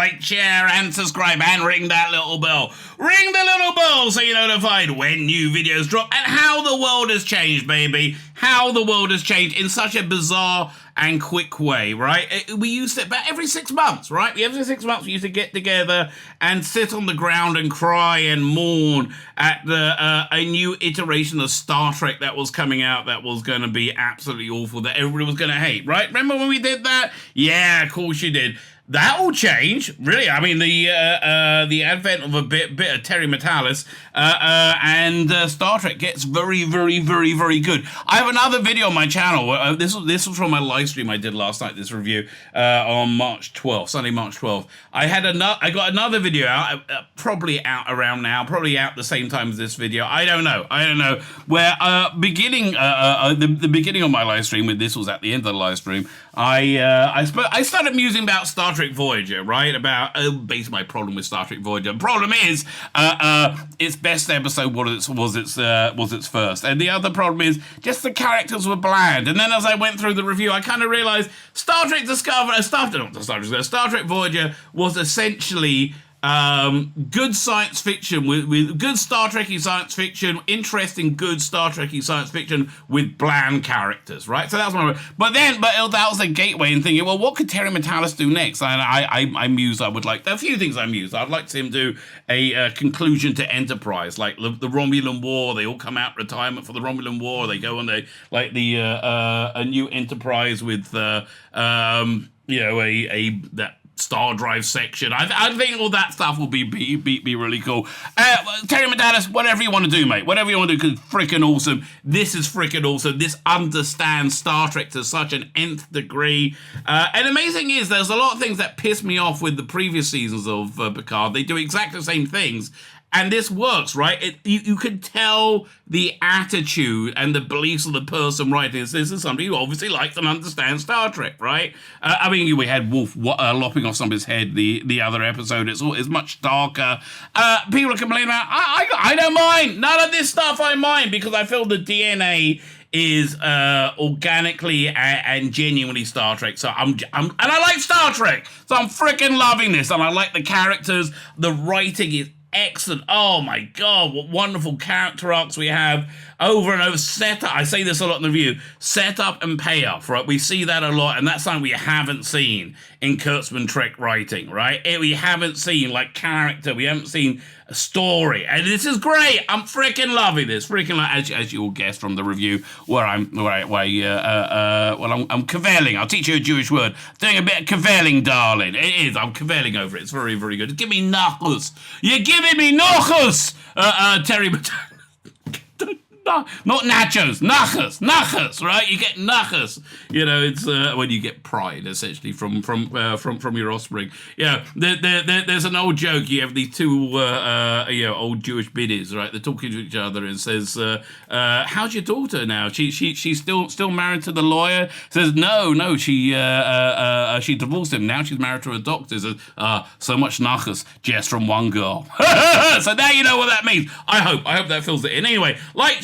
like, share, and subscribe, and ring that little bell. Ring the little bell so you're notified when new videos drop, and how the world has changed, baby. How the world has changed in such a bizarre and quick way, right? We used to, about every 6 months, right? Every 6 months we used to get together and sit on the ground and cry and mourn at a new iteration of Star Trek that was coming out that was going to be absolutely awful, that everybody was going to hate, right? Remember when we did that? Yeah, of course you did. That will change, really. I mean, the advent of a bit of Terry Metalis and Star Trek gets very, very, very, very good. I have another video on my channel. This was from my live stream I did last night. This review on March 12th, Sunday, March 12th. I got another video out, probably out around now, probably out the same time as this video. I don't know. Where the beginning of my live stream, when this was at the end of the live stream, I started musing about Star Trek Voyager, right? About basically my problem with Star Trek Voyager. The problem is its best episode was its first, and the other problem is just the characters were bland. And then as I went through the review, I kind of realized Star Trek Voyager was essentially good science fiction with good Star Trekky science fiction, interesting good Star Trekky science fiction with bland characters, right? So that's one. But that was a gateway in thinking, well, what could Terry Metalis do next? And I mused, I would like a few things. I'd like to see him do a conclusion to Enterprise, like the Romulan War. They all come out retirement for the Romulan War. They go on a new Enterprise with that Star Drive section. I think all that stuff will be really cool. Terry Metalis, whatever you want to do, mate. Whatever you want to do, because freaking awesome. This is freaking awesome. This understands Star Trek to such an nth degree. And amazing is, there's a lot of things that piss me off with the previous seasons of Picard. They do exactly the same things. And this works, right? You can tell the attitude and the beliefs of the person writing this. This is somebody who obviously likes and understands Star Trek, right? I mean, we had Wolf lopping off somebody's head the other episode. It's much darker. People are complaining about, I don't mind. None of this stuff I mind, because I feel the DNA is organically and genuinely Star Trek. So and I like Star Trek. So I'm freaking loving this. And I like the characters. The writing is excellent. Oh my God, what wonderful character arcs we have over and over. I say this a lot in the review, setup and payoff, right? We see that a lot, and that's something we haven't seen in Kurtzman Trek writing, right? We haven't seen character, we haven't seen a story, and this is great. I'm freaking loving this. As you all guessed from the review, I'm cavelling. I'll teach you a Jewish word. Doing a bit of cavelling, darling. It is. I'm cavelling over it. It's very, very good. Give me nachos. You're giving me nachos, Terry. Not nachos, nachos, right? You get nachos. It's when you get pride, essentially, from your offspring. Yeah, there's an old joke. You have these two old Jewish biddies, right? They're talking to each other and says, "How's your daughter now? She's still married to the lawyer?" Says, "No, she divorced him. Now she's married to a doctor." Says, "So much nachos just from one girl." So now you know what that means. I hope that fills it in. Anyway,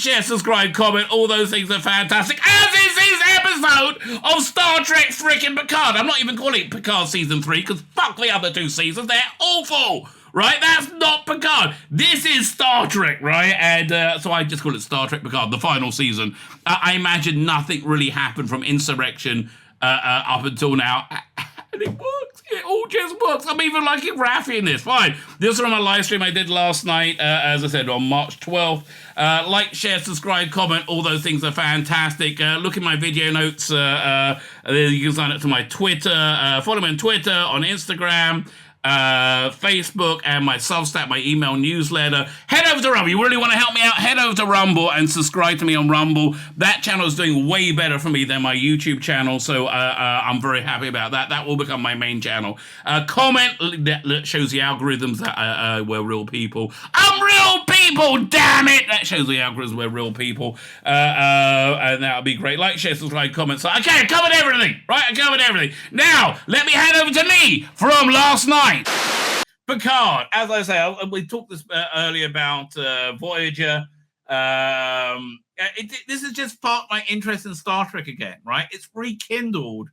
share, subscribe, comment, all those things are fantastic. As is this episode of Star Trek freaking Picard. I'm not even calling it Picard Season 3, because fuck the other two seasons, they're awful, right? That's not Picard. This is Star Trek, right? And so I just call it Star Trek Picard, the final season. I imagine nothing really happened from Insurrection up until now. And it works. It all just works. I'm even liking Raffi in this. Fine. This was from a live stream I did last night, as I said, on March 12th. Like, share, subscribe, comment. All those things are fantastic. Look at my video notes. You can sign up to my Twitter. Follow me on Twitter, on Instagram, Facebook, and my Substack, my email newsletter. Head over to Rumble. You really want to help me out? Head over to Rumble and subscribe to me on Rumble. That channel is doing way better for me than my YouTube channel, so I'm very happy about that. That will become my main channel. Comment that shows the algorithms that we're real people. I'm real people, damn it! That shows the algorithms we're real people, and that would be great. Like, share, subscribe, comment. So, okay, I covered everything, right? I covered everything. Now, let me head over to me from last night. Picard, as I say, we talked this earlier about Voyager. This is just sparked my interest in Star Trek again, right? It's rekindled,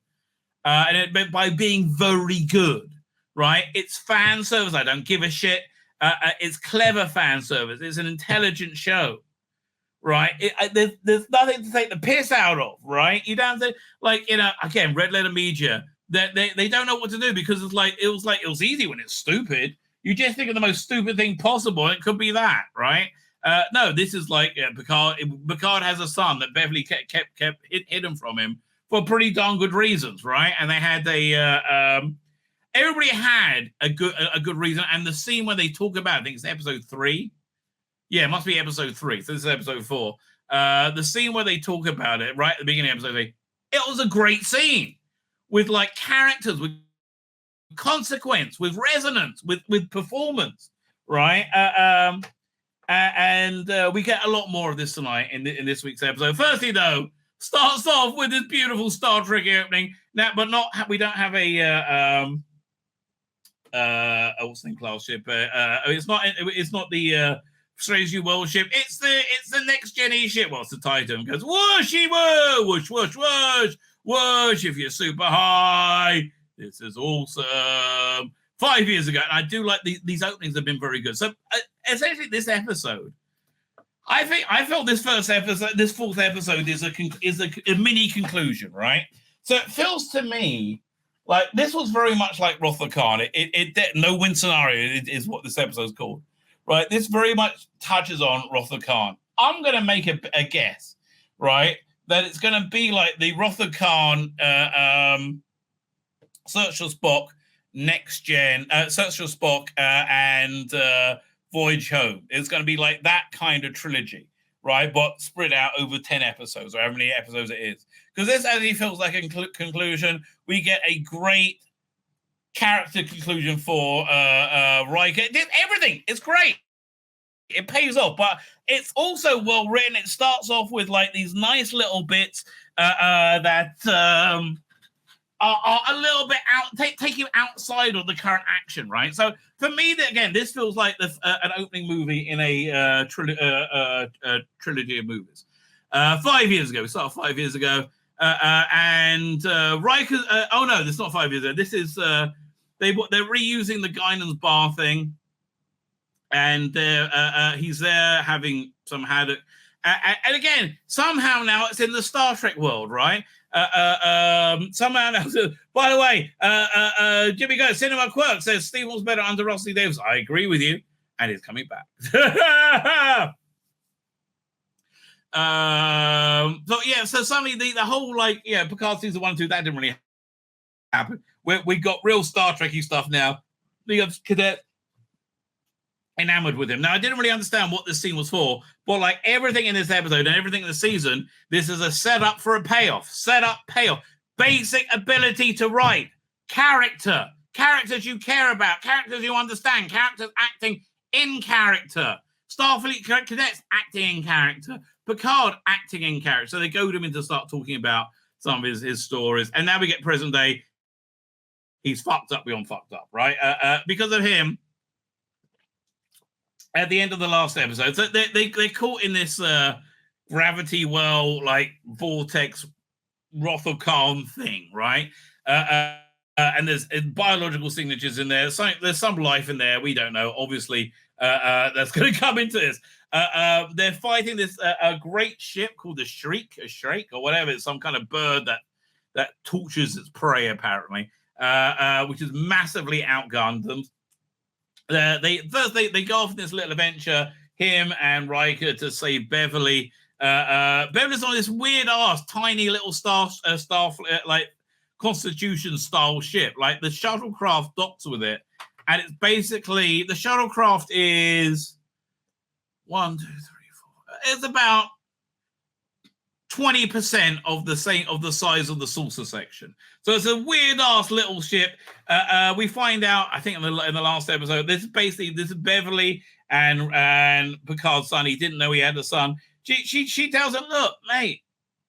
by being very good. right? It's fan service. I don't give a shit. It's clever fan service. It's an intelligent show, right? There's nothing to take the piss out of, right? You don't have to, again, red letter media, that they don't know what to do because it was easy when it's stupid. You just think of the most stupid thing possible. It could be that, right? No, this is Picard. Picard has a son that Beverly kept hidden from him for pretty darn good reasons, right? And they had everybody had a good reason. And the scene where they talk about, I think it's episode 3. Yeah, it must be episode 3. So this is episode 4. The scene where they talk about it right at the beginning of episode 3, it was a great scene with characters, with consequence, with resonance, with performance, right? And we get a lot more of this tonight in this week's episode. Firstly, though, starts off with this beautiful Star Trek opening. Now, but we don't have a what's the name class ship? It's not the Strange New World ship. It's the Next Gen E ship. What's the title? And goes whooshy woo, whoosh whoosh whoosh whoosh. If you're super high, this is awesome. 5 years ago, and I do like these openings have been very good. So essentially, this episode, I felt this fourth episode is a mini conclusion, right? So it feels to me like this was very much like Wrath of Khan. It no win scenario is what this episode is called, right? This very much touches on Wrath of Khan. I'm going to make a guess, right, that it's going to be like the Wrath of Khan, Search for Spock, Next Gen, Search for Spock, and Voyage Home. It's going to be like that kind of trilogy, right? But spread out over 10 episodes, or how many episodes it is. Because this actually feels like a conclusion. We get a great character conclusion for Riker. Everything. It's great. It pays off, but it's also well written. It starts off with these nice little bits that are a little bit take you outside of the current action, right? So for me, again, this feels like an opening movie in a trilogy of movies. 5 years ago, we started 5 years ago, and Riker. Oh no, this is not 5 years ago. This is they're reusing the Guinan's bar thing, and he's there having some haddock. And again, somehow now it's in the Star Trek world, right? Somehow now, by the way, Jimmy Go, Cinema Quirk says Steve was better under Rossley Davis. I agree with you, and he's coming back. So suddenly the whole Picard season 1 and 2, that didn't really happen. We got real Star Trekky stuff now. The cadet enamored with him. Now, I didn't really understand what this scene was for, but everything in this episode and everything in the season, this is a setup for a payoff. Setup, payoff. Basic ability to write. Characters you care about. Characters you understand. Characters acting in character. Starfleet cadets acting in character. Picard acting in character. So they goad him in to start talking about some of his stories. And now we get present day. He's fucked up beyond fucked up, right? Because of him, at the end of the last episode, so they're caught in this gravity well, vortex, Wrath of Khan thing, right? And there's biological signatures in there. There's some life in there. We don't know. Obviously, that's going to come into this. They're fighting this a great ship called the Shriek, or whatever. It's some kind of bird that tortures its prey, apparently, which has massively outgunned them. They go off on this little adventure, him and Riker, to save Beverly. Beverly's on this weird ass tiny little star Constitution style ship. The shuttlecraft docks with it, and it's basically the shuttlecraft is 1, 2, 3, 4. It's about 20% of the size of the saucer section. So it's a weird ass little ship. We find out, I think in the last episode, this is Beverly and Picard's son. He didn't know he had a son. She tells him, look, mate,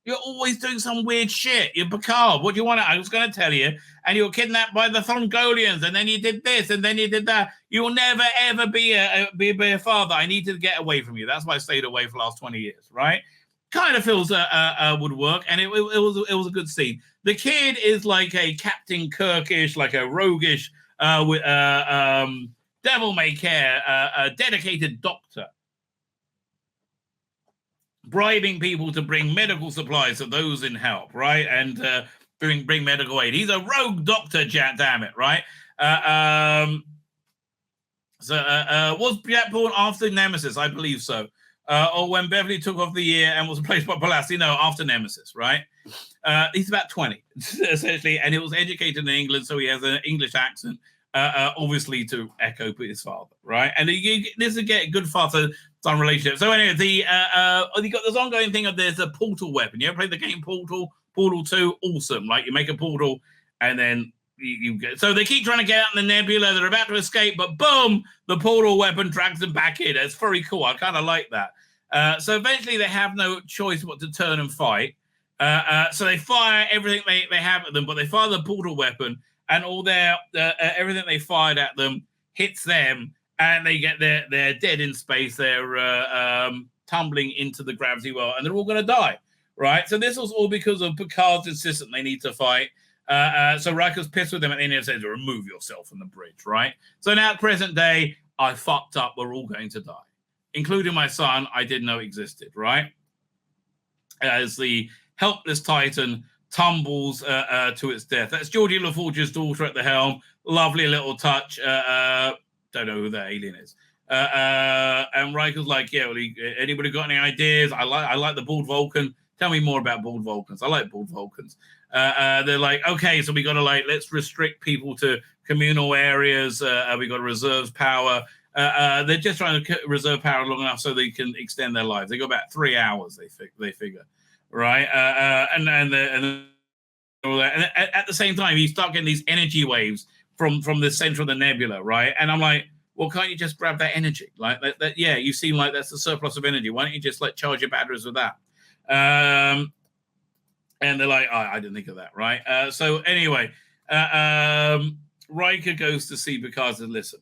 you're always doing some weird shit. You're Picard. What do you want? I was going to tell you. And you were kidnapped by the Thongolians, and then you did this, and then you did that. You will never, ever be a father. I need to get away from you. That's why I stayed away for the last 20 years, right? Kind of feels would work, and it was a good scene. The kid is like a Captain Kirkish, like a roguish with devil may care, a dedicated doctor, bribing people to bring medical supplies to those in help, right? And bring medical aid. He's a rogue doctor, damn it, right? Was Jack born after Nemesis? I believe so. Or when Beverly took off the year and was replaced by Pulaski? No, after Nemesis, right? He's about 20, essentially, and he was educated in England, so he has an English accent, obviously to echo his father, right? And this is a good father-son relationship. So anyway, you got this ongoing thing of there's a portal weapon. You ever played the game Portal 2? Awesome, right? You make a portal, and then you get. So they keep trying to get out in the nebula. They're about to escape, but boom, the portal weapon drags them back in. It's very cool. I kind of like that. So eventually, they have no choice but to turn and fight. So they fire everything they have at them, but they fire the portal weapon, and all their everything they fired at them hits them, and they get they're dead in space. They're tumbling into the gravity well, and they're all going to die, right? So this was all because of Picard's insistence they need to fight. So Riker's pissed with them at the end and says, remove yourself from the bridge, right? So now at present day, I fucked up. We're all going to die, including my son I didn't know existed, right? As the helpless Titan tumbles to its death. That's Geordi LaForge's daughter at the helm. Lovely little touch. Don't know who that alien is. And Riker's like, yeah, well, anybody got any ideas? I like the bald Vulcan. Tell me more about bald Vulcans. I like bald Vulcans. They're like, okay, so we got to let's restrict people to communal areas. We got to reserve power. They're just trying to reserve power long enough so they can extend their lives. They got about 3 hours. They figure, right? And all that. And at the same time, you start getting these energy waves from the center of the nebula, right? And I'm like, well, can't you just grab that energy? Like that yeah, you seem like that's a surplus of energy. Why don't you just charge your batteries with that? And they're like, I didn't think of that, right? So anyway, Riker goes to see Picard and says, listen,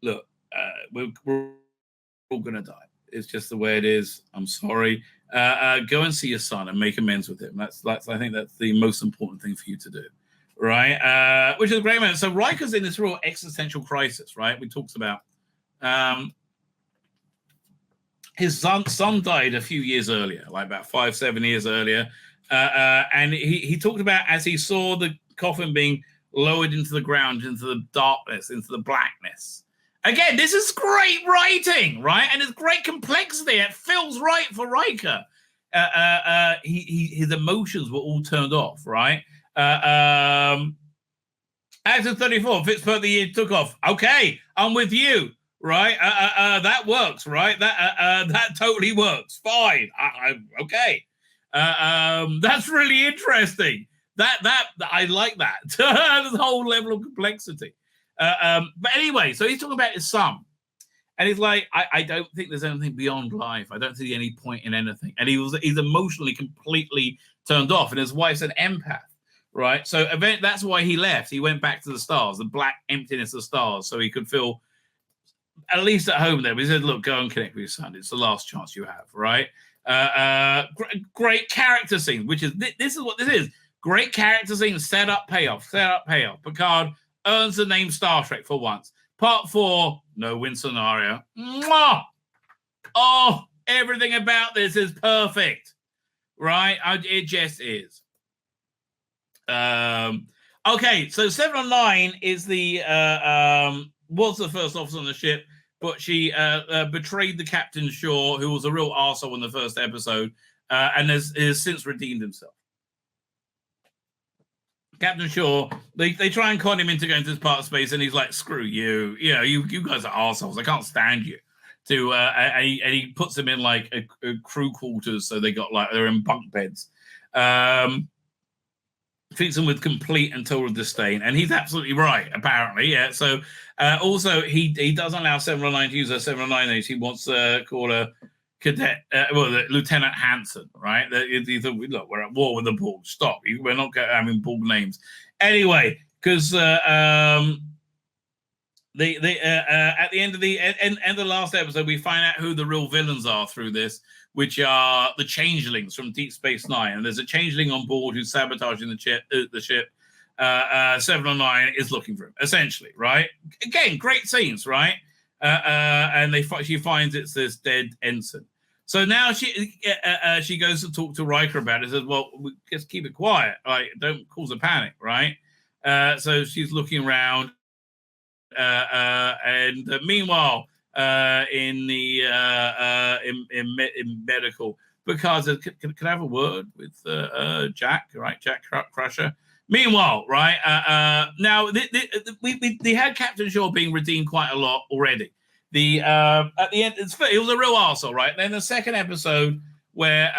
look, we're all going to die. It's just the way it is. I'm sorry. Go and see your son and make amends with him. That's I think that's the most important thing for you to do, right? Which is a great man. So Riker's in this real existential crisis, right? We talked about his son died a few years earlier, like about 5-7 years earlier. And he talked about as he saw the coffin being lowered into the ground, into the darkness, into the blackness. Again, this is great writing, right? And it's great complexity. It feels right for Riker. His emotions were all turned off, right? Actor 34, Fitzpatrick the year took off. Okay, I'm with you, right? That works, right? That totally works. Fine. Okay. That's really interesting. That I like that. The whole level of complexity. But anyway, so he's talking about his son, and he's like, I don't think there's anything beyond life. I don't see any point in anything. And he's emotionally completely turned off, and his wife's an empath, right? So that's why he left. He went back to the stars, the black emptiness of stars, so he could feel at least at home there. But he said, look, go and connect with your son. It's the last chance you have, right? Great character scene, which is this is what this is. Great character scene, set up, payoff. Picard earns the name Star Trek for once. Part 4, no win scenario. Mwah! Oh, everything about this is perfect, right? It just is. Okay, so 709 is was the first officer on the ship, but she betrayed the Captain Shaw, who was a real arsehole in the first episode, and has since redeemed himself. Captain Shaw, they try and con him into going to this part of space, and he's like, screw you. You guys are arseholes. I can't stand you. And he puts them in like a crew quarters, so they're in bunk beds. Treats them with complete and total disdain, and he's absolutely right, apparently. Yeah. So also he doesn't allow 709 to use her 709. He wants to call her Cadet, Lieutenant Hanson, right? He thought, look, we're at war with the Borg. Stop. We're not having Borg names anyway, because at the end of the last episode, we find out who the real villains are through this, which are the changelings from Deep Space Nine. And there's a changeling on board who's sabotaging the ship. 709 is looking for him, essentially, right? Again, great scenes, right? And she finds it's this dead ensign. So now she goes to talk to Riker about it. Says, "Well, just keep it quiet. Like, don't cause a panic, right?" So she's looking around, and meanwhile, in medical, because can I have a word with Jack? Right, Jack Crusher. Meanwhile, right now they had Captain Shaw being redeemed quite a lot already. At the end, it was a real arsehole, right? And then the second episode where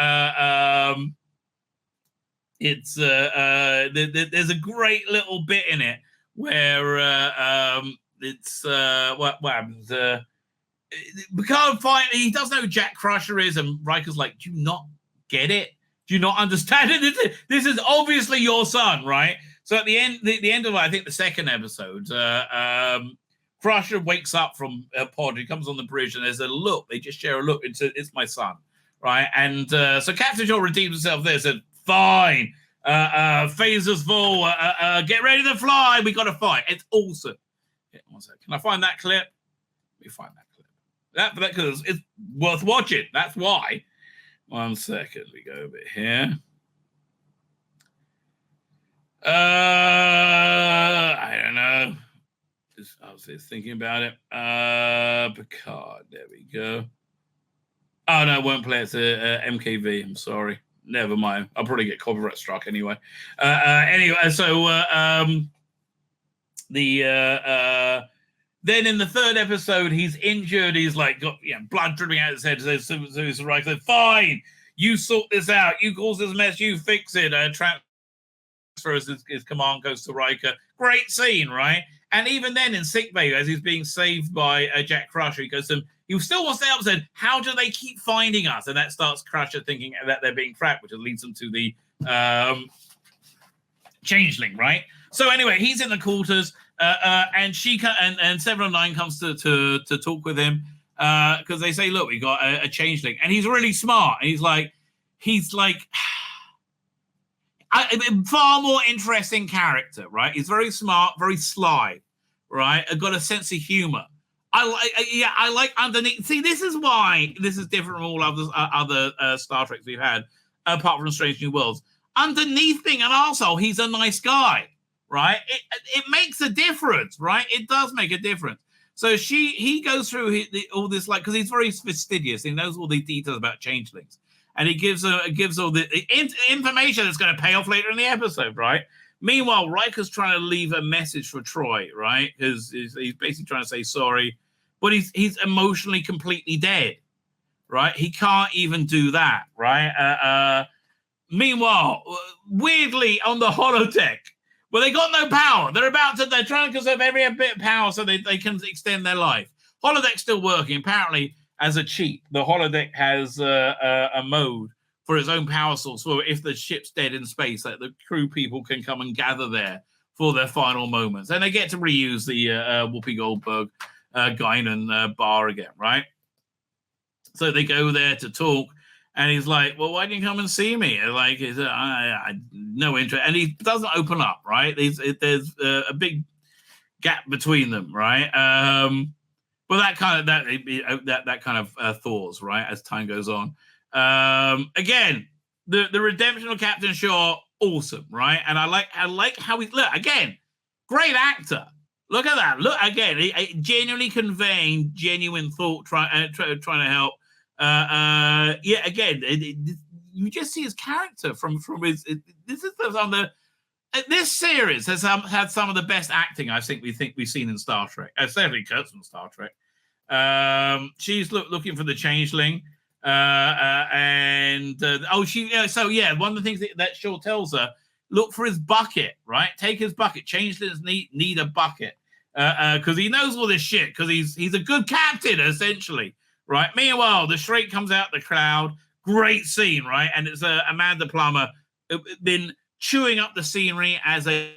it's there's a great little bit in it where it's what happens. Picard finally, he doesn't know who Jack Crusher is, and Riker's like, "Do you not get it? Do you not understand it? This is obviously your son, right?" So at the end of I think the second episode, Crusher wakes up from a pod. He comes on the bridge, and there's a look. They just share a look. It's my son, right? And so Captain Shaw redeems himself there. Said, "Fine, phasers full. Get ready to fly. We got to fight." It's awesome. Yeah, one second. Can I find that clip? Let me find that clip. That because it's worth watching. That's why. 1 second. We go over here. I don't know. I was just thinking about it. Picard. There we go. Oh no, it won't play. It's a MKV. I'm sorry. Never mind. I'll probably get copyright struck anyway. Anyway, so then in the third episode, he's injured. He's like got blood dripping out of his head. So he's right. So fine, you sort this out. You cause this mess. You fix it. Transfers his command goes to Riker. Great scene, right? And even then, in sickbay, as he's being saved by Jack Crusher, he goes to him. He still wants to help. Said, "How do they keep finding us?" And that starts Crusher thinking that they're being tracked, which leads them to the changeling, right? So anyway, he's in the quarters, and she and 709 comes to talk with him because they say, "Look, we got a changeling," and he's really smart. And he's like a far more interesting character, right? He's very smart, very sly, right? Got a sense of humor. I like underneath. See, this is why this is different from all other Star Treks we've had, apart from Strange New Worlds. Underneath being an arsehole, he's a nice guy, right? It makes a difference, right? It does make a difference. So he goes through all this, like, because he's very fastidious. He knows all the details about changelings. And he gives all the information that's going to pay off later in the episode, right? Meanwhile, Riker's trying to leave a message for Troy, right? Because he's basically trying to say sorry, but he's emotionally completely dead, right? He can't even do that, right? Meanwhile, weirdly on the holodeck, well, they got no power. They're trying to conserve every bit of power so they can extend their life. Holodeck's still working. Apparently, as a cheat, the holodeck has a mode for its own power source. So if the ship's dead in space, that the crew people can come and gather there for their final moments, and they get to reuse the Whoopi Goldberg Guinan bar again, right? So they go there to talk, and he's like, "Well, why didn't you come and see me?" And like, he's I no interest, and he doesn't open up, right? There's a big gap between them, right? But that kind of thaws, right, as time goes on. Again, the redemption of Captain Shaw, awesome, right? And I like how he look again. Great actor. Look at that. Look again. Genuinely conveying genuine thought, trying to help. Again, you just see his character from his. This is on the. This series has had some of the best acting I think we've seen in Star Trek. Certainly Kurt's from Star Trek. She's looking for the changeling, one of the things that Shaw tells her, look for his bucket, right? Take his bucket. Changelings need a bucket because he knows all this shit because he's a good captain essentially, right? Meanwhile, the Shrike comes out the cloud. Great scene, right? And it's Amanda Plummer been chewing up the scenery as a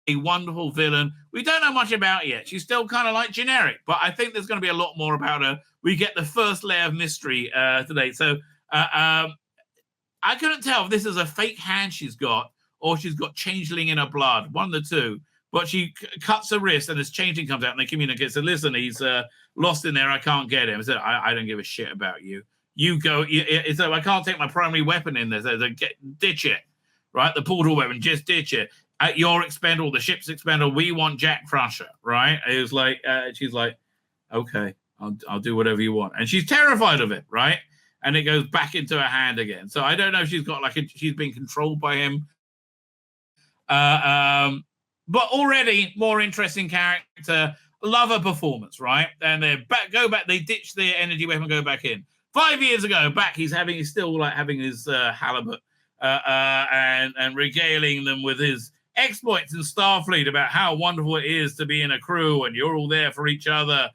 wonderful villain. We don't know much about her yet. She's still kind of like generic, but I think there's going to be a lot more about her. We get the first layer of mystery today. So I couldn't tell if this is a fake hand she's got or she's got changeling in her blood, one of the two. But she cuts her wrist, and this changeling comes out, and they communicate. So listen, he's lost in there. I can't get him. I said, I don't give a shit about you. You go. So I can't take my primary weapon in there. So ditch it, right? The portal weapon, just ditch it. At your expendable, the ship's expendable. We want Jack Crusher, right? It was like, she's like, okay, I'll do whatever you want, and she's terrified of it, right? And it goes back into her hand again. So I don't know if she's got she's being controlled by him. But already more interesting character. Love her performance, right? And they go back. They ditch their energy weapon, go back in. 5 years ago, back he's still having his halibut and regaling them with his exploits in Starfleet about how wonderful it is to be in a crew and you're all there for each other.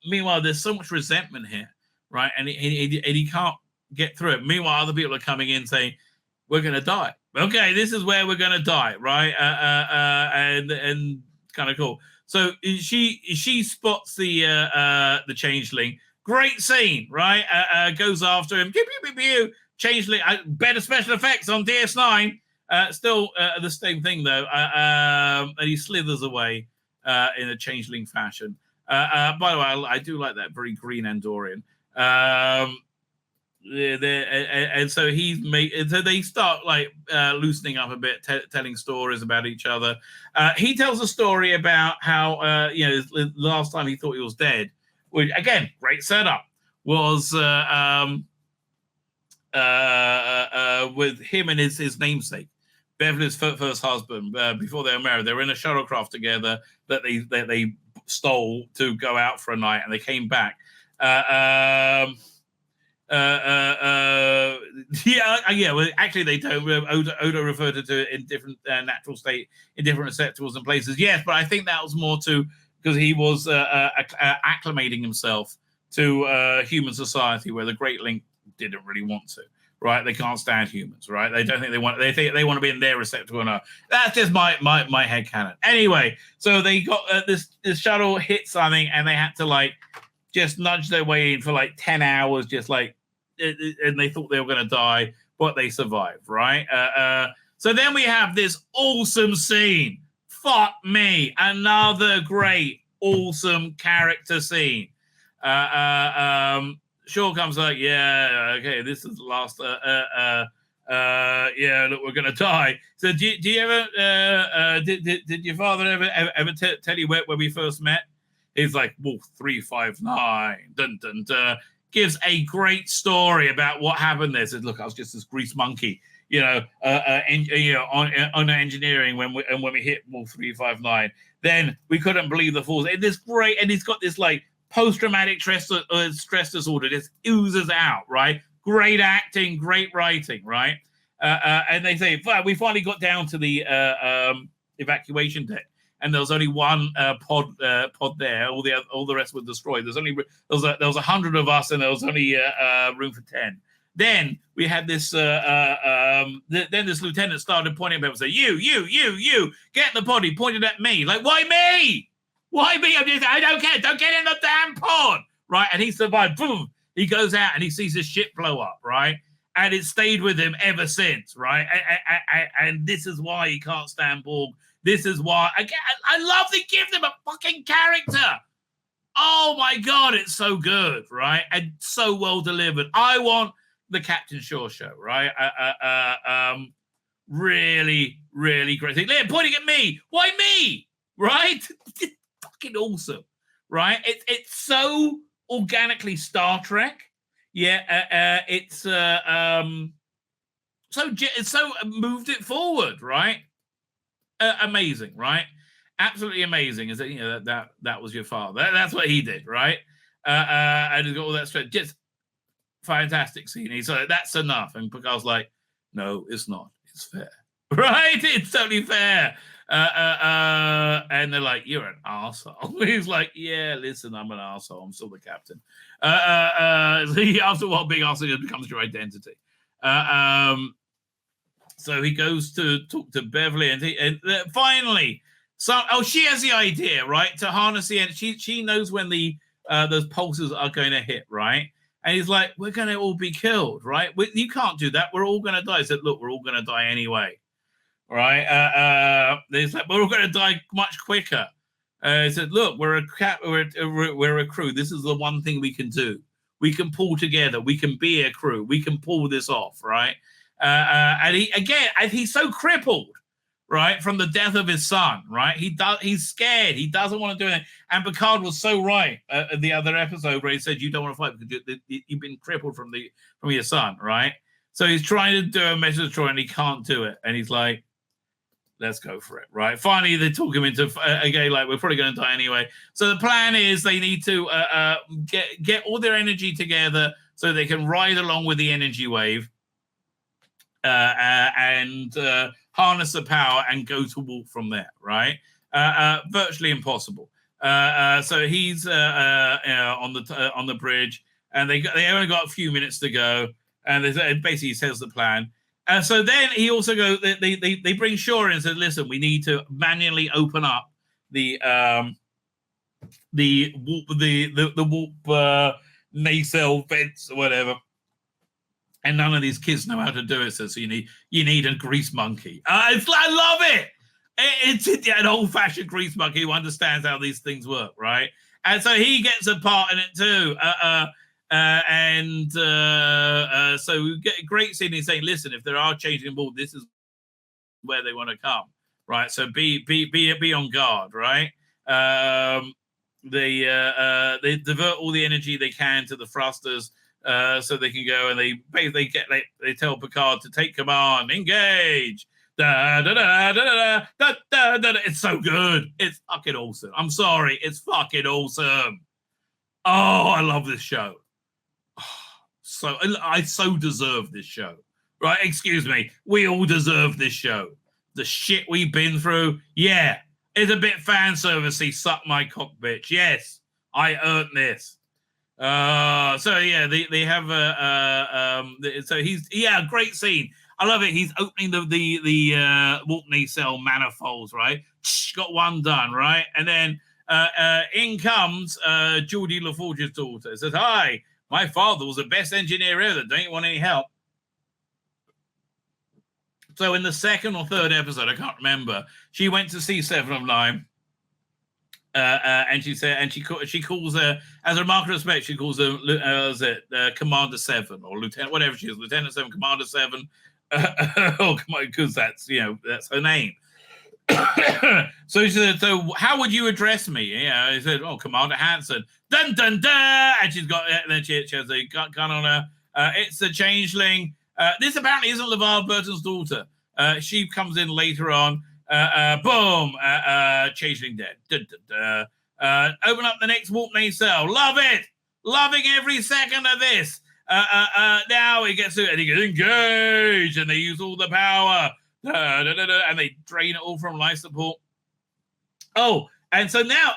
Meanwhile, there's so much resentment here, right? And he can't get through it. Meanwhile, other people are coming in saying, we're going to die. Okay, this is where we're going to die, right? And kind of cool. So she spots the changeling. Great scene, right? Goes after him. Pew, pew, pew, pew. Changeling. Better special effects on DS9. Still the same thing, though. And he slithers away in a changeling fashion. By the way, I do like that very green Andorian. And so so they start loosening up a bit, telling stories about each other. He tells a story about how the last time he thought he was dead, which again, great setup, was with him and his namesake, Beverly's first husband. Before they were married, they were in a shuttlecraft together that they stole to go out for a night, and they came back. Well, actually, they don't. Odo referred to it in different natural state, in different receptacles and places. Yes, but I think that was more because he was acclimating himself to human society, where the Great Link didn't really want to. Right? They can't stand humans. Right? They don't think they want. They think they want to be in their receptacle. No, that's just my headcanon. Anyway, so they got this shuttle hit something, and they had to just nudge their way in for 10 hours, and they thought they were going to die, but they survived, right? So then we have this awesome scene. Fuck me. Another great, awesome character scene. Shaw comes yeah, okay, this is the last, look, we're going to die. So do you ever, did your father ever tell you where we first met? He's like, Wolf 359, dun, dun, dun. Gives a great story about what happened there. Says, look, I was just this grease monkey, on engineering when we hit Wolf 359. Then we couldn't believe the force. And this great, and he's got this post-traumatic stress disorder. Just oozes out, right? Great acting, great writing, right? And they say, we finally got down to the evacuation deck. And there was only one pod there. All the rest were destroyed. There was 100 of us, and there was only room for 10. Then we had this. Then this lieutenant started pointing at me and said, "You, get in the pod." He pointed at me, why me? Why me? I don't care. Don't get in the damn pod, right? And he survived. Boom. He goes out and he sees his ship blow up, right? And it stayed with him ever since, right? And this is why he can't stand Borg. This is why I love they give them a fucking character. Oh my God, it's so good, right? And so well delivered. I want the Captain Shaw show, right? Really, really great thing. They're pointing at me. Why me? Right? Fucking awesome, right? It's so organically Star Trek. Yeah, it's so moved it forward, right? Amazing, right? Absolutely amazing. Is that that was your father? That's what he did, right? And he's got all that strength. Just fantastic scene. He's like, that's enough. And Picard's like, no, it's not. It's fair, right? It's totally fair. And they're like, you're an arsehole. He's like, yeah, listen, I'm an arsehole. I'm still the captain. After a while, being arsehole just becomes your identity. So he goes to talk to Beverly, and finally, she has the idea, right, to harness the energy. She knows when the those pulses are going to hit, right? And he's like, we're going to all be killed, right? You can't do that. We're all going to die. He said, look, we're all going to die anyway, right? He's like, we're all going to die much quicker. He said, look, we're a crew. This is the one thing we can do. We can pull together. We can be a crew. We can pull this off, right? And he's so crippled, right, from the death of his son, right? He's scared. He doesn't want to do anything. And Picard was so right in the other episode where he said, you don't want to fight because you've been crippled from your son, right? So he's trying to do a message Troy and he can't do it. And he's like, let's go for it, right? Finally, they talk him into again, like, we're probably going to die anyway. So the plan is they need to get all their energy together so they can ride along with the energy wave and harness the power and go to walk from there, right? Virtually impossible. So he's on the bridge, and they only got a few minutes to go, and basically says the plan. So then he also goes. They bring Shaw in and says, "Listen, we need to manually open up the warp nacelle vents or whatever." And none of these kids know how to do it. So you need a grease monkey. I love it. It's an old-fashioned grease monkey who understands how these things work, right? And so he gets a part in it too. So we get a great scene. He's saying, "Listen, if there are changes in the world, this is where they want to come, right? So be on guard, right?" They divert all the energy they can to the thrusters. So they can go and they tell Picard to take command, engage. Da, da, da, da, da, da, da, da, da. It's so good. It's fucking awesome. I'm sorry. It's fucking awesome. Oh, I love this show. So I so deserve this show. Right? Excuse me. We all deserve this show. The shit we've been through. Yeah. It's a bit fan servicey. Suck my cock, bitch. Yes. I earned this. So yeah, they have so he's great scene. I love it. He's opening the warp nacelle manifolds, right? Got one done, right? And then in comes Geordie LaForge's daughter. Says, "Hi, my father was the best engineer ever. Don't you want any help?" So in the second or third episode, I can't remember, she went to see Seven of Nine. And she said, and she calls her, as a mark of respect, she calls her Commander Seven or Lieutenant, whatever she is, Lieutenant Seven, Commander Seven. Because that's her name. So she said, "So how would you address me?" Yeah, he said, "Oh, Commander Hanson." Dun dun dun, and she's got, and then she has a gun on her. It's a changeling. This apparently isn't LeVar Burton's daughter. She comes in later on. Boom, changeling dead. Open up the next warp nacelle. Love it. Loving every second of this. Now he gets to, and he goes, engage, and they use all the power. And they drain it all from life support. Oh, and so now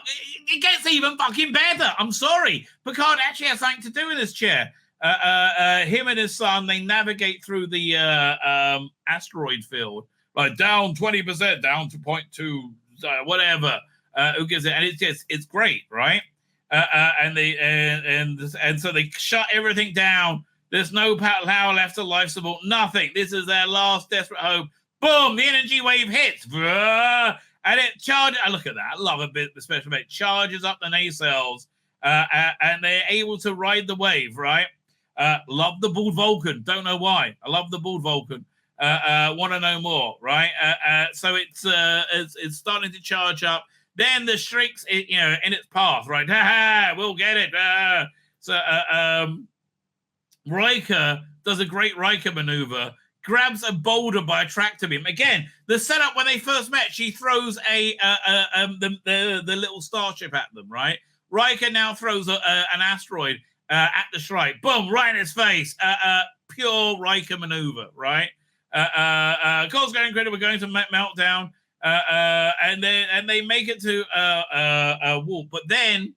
it gets even fucking better. I'm sorry. Picard actually has something to do in this chair. Him and his son, they navigate through the asteroid field. Like down 20%, down to 0.2, whatever. Who gives it? And it's great, right? And so they shut everything down. There's no power left to life support. Nothing. This is their last desperate hope. Boom! The energy wave hits, and it charges. Look at that. I love a bit the special effect. Charges up the nacelles, and they're able to ride the wave. Right? Love the bald Vulcan. Don't know why. I love the bald Vulcan. Want to know more, right? So it's starting to charge up. Then the shrieks, in its path, right? Ha ha! We'll get it. So Riker does a great Riker maneuver. Grabs a boulder by a tractor beam. Again, the setup when they first met, she throws the little starship at them, right? Riker now throws an asteroid at the Shrike. Boom! Right in his face. Pure Riker maneuver, right? Cole's going credit. We're going to meltdown, and they make it to warp. But then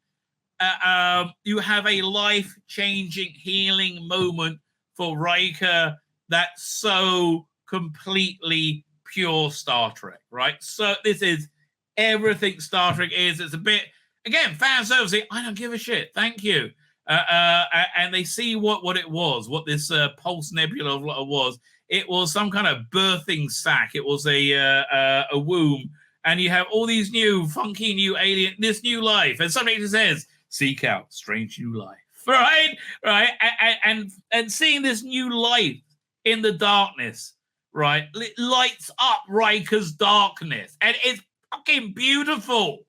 you have a life-changing, healing moment for Riker. That's so completely pure Star Trek, right? So this is everything Star Trek is. It's a bit, again, fan service. I don't give a shit. Thank you. and they see what it was, what this pulse nebula was. It was some kind of birthing sac. It was a womb, and you have all these new funky new alien, this new life, and somebody says, "Seek out strange new life." Right, and seeing this new life in the darkness, right, it lights up Riker's darkness, and it's fucking beautiful.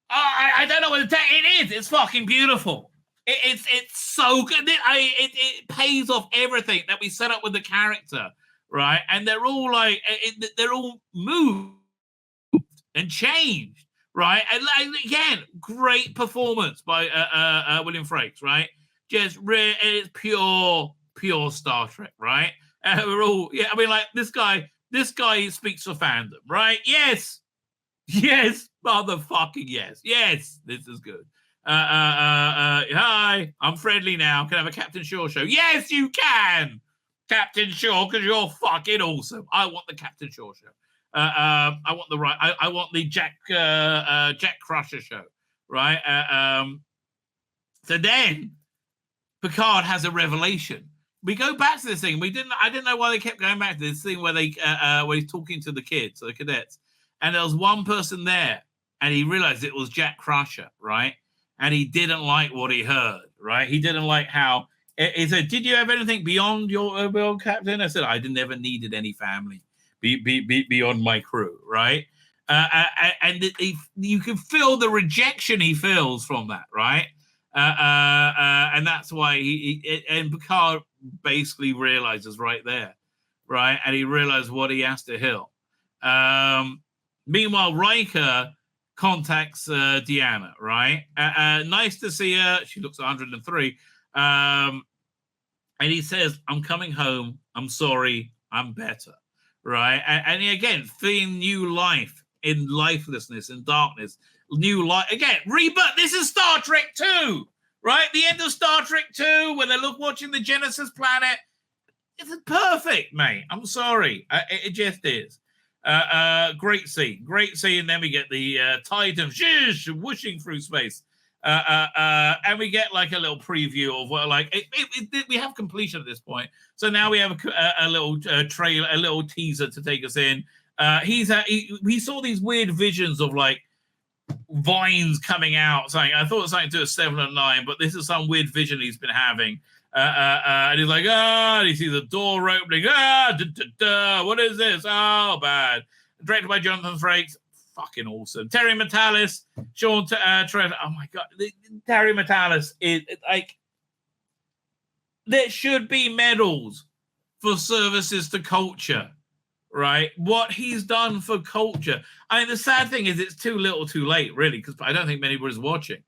I don't know what it is. It's fucking beautiful. It's so good. It pays off everything that we set up with the character, right? And they're all like, they're all moved and changed. Right, and again, great performance by William Frakes, right? Just it's pure Star Trek, right? We're all, yeah. I mean, like this guy speaks for fandom, right? Yes, motherfucking yes. This is good. Hi, I'm friendly now. Can I have a Captain Shaw show? Yes, you can, Captain Shaw, because you're fucking awesome. I want the Captain Shaw show. I want the right. I want the Jack Crusher show, right? So then Picard has a revelation. We go back to this thing. I didn't know why they kept going back to this thing where where he's talking to the kids, the cadets, and there was one person there, and he realized it was Jack Crusher, right? And he didn't like what he heard, right? He didn't like how he said, "Did you have anything beyond your world, Captain?" I said, "I never needed any family beyond my crew," right? And you can feel the rejection he feels from that, right? And that's why and Picard basically realizes right there, right? And he realizes what he has to heal. Meanwhile, Riker contacts Deanna, right? Nice to see her. She looks 103. And he says, "I'm coming home. I'm sorry. I'm better." Right, and again, feeling new life in lifelessness and darkness, new life again, rebirth. This is Star Trek 2, right? The end of Star Trek 2, when they're watching the Genesis planet. It's perfect, mate. I'm sorry, it just is. Great scene, and then we get the Titan whooshing through space, and we get like a little preview of what we have completion at this point. So now we have a little trailer, a little teaser to take us in. We saw these weird visions of like vines coming out. Saying I thought it was something to do with 7 and 9, but this is some weird vision he's been having. And he's like, and he sees the door opening. What is this? Oh, bad. Directed by Jonathan Frakes. Fucking awesome. Terry Matalis, Sean Trevor. Oh my god, Terry Matalis is like. There should be medals for services to culture, right? What he's done for culture. I mean, the sad thing is it's too little, too late, really, because I don't think many was watching,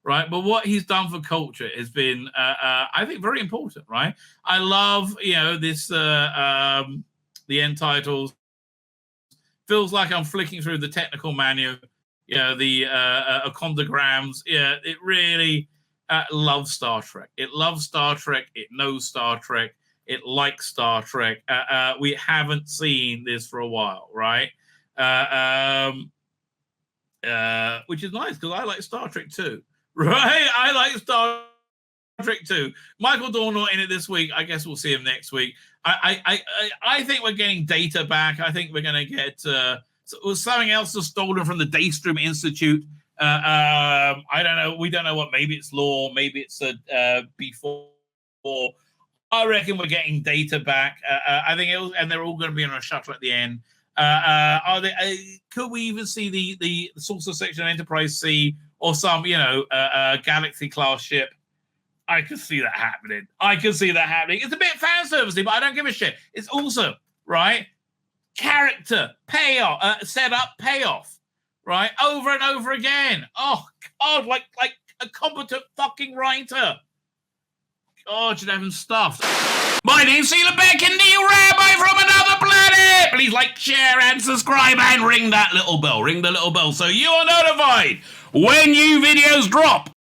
right? But what he's done for culture has been, I think, very important, right? I love, this, the end titles. Feels like I'm flicking through the technical manual, the iconograms. Yeah, it really loves Star Trek. It loves Star Trek. It knows Star Trek. It likes Star Trek. We haven't seen this for a while, right? Which is nice because I like Star Trek too, right? I like Star Trek too. Michael Dorn not in it this week. I guess we'll see him next week. I think we're getting Data back. I think we're going to get something else that's stolen from the Daystrom Institute. I don't know. We don't know what. Maybe it's lore. Maybe it's before. I reckon we're getting Data back. I think and they're all going to be on a shuttle at the end. Could we even see the Saucer Section Enterprise C or some Galaxy class ship? I could see that happening. It's a bit fan servicey, but I don't give a shit. It's awesome, right? Character payoff, setup payoff, right? Over and over again. Oh God, like a competent fucking writer. God, should have him stuffed. My name's Tzvi Lebetkin, the Rabbi from another planet. Please like, share, and subscribe, and ring that little bell. Ring the little bell so you are notified when new videos drop.